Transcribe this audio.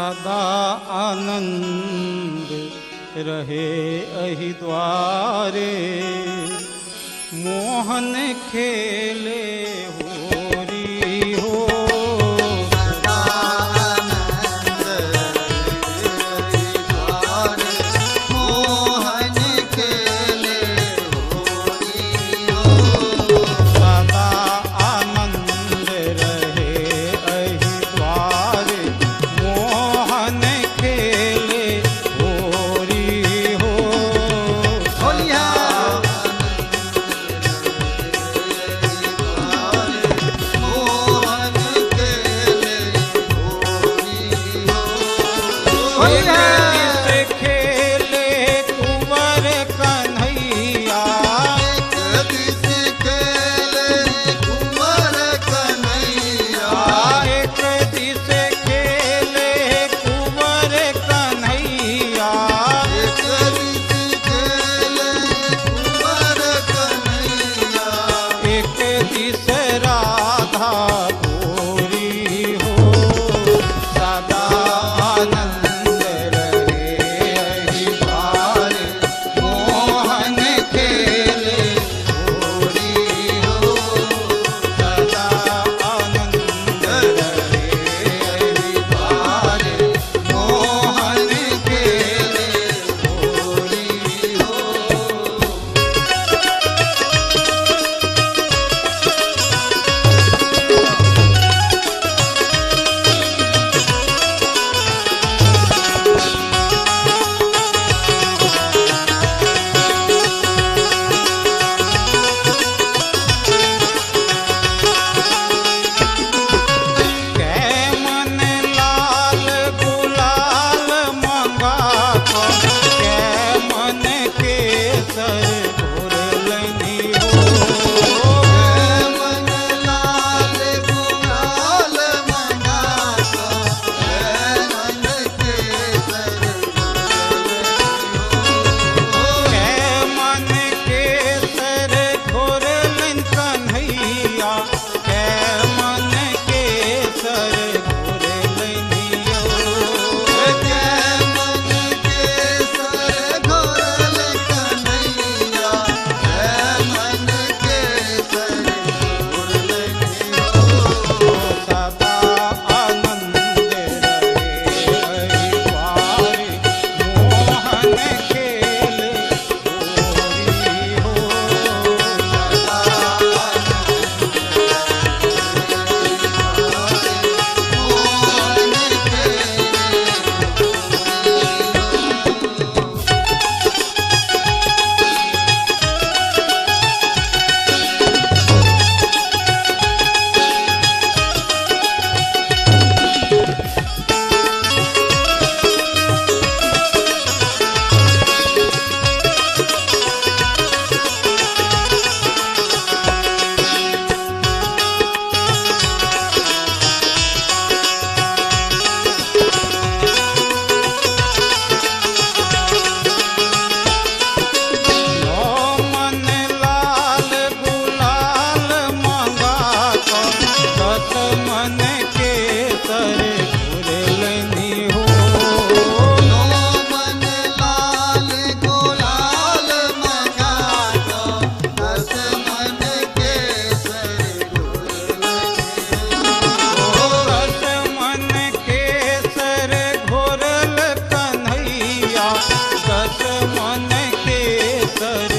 सदा आनंद रहे अहि द्वारे, मोहन खेले होरी हो। सदा आनंद रहे द्वारे, मोहन खेले होरी हो। सदा आनंद रहे अहि द्वारे, मोहन खेले होरी हो। बोलिया एक दिस खेले कुंवर कन्हैया, एक दिस खेले कुंवर कन्हैया, एक दिस खेले कुंवर कन्हैया, एक दिस खेले कुंवर कन्हैया, एक दिस राधा गोरी हो। सदा आनंद रहे अहि द्वारे, मोहन खेले होरी हो। सदा आनंद रहे अहि द्वारे, मोहन खेले होरी हो। कै मन लाल गुलाल मंगा को, कै मन केसर घोरलनी हो। मन लाल गुलाल मंगाता, मन केसर कै मन केसर घोरलन कन्हैया, कै मन केसर घोरलनी हो। मन केसर घोरल कन्हैया, मन केसर घोरल सदा आनंद रहे अहि द्वारे, मोहन खेले होरी हो। नो मन लाल गुलाल मंगा को, दस मन केसर घोरलनी हो। मन लाल गुलाल मंगाता, दस मन केसर दस मन केसर घोरल कन्हैया, दस मन केसर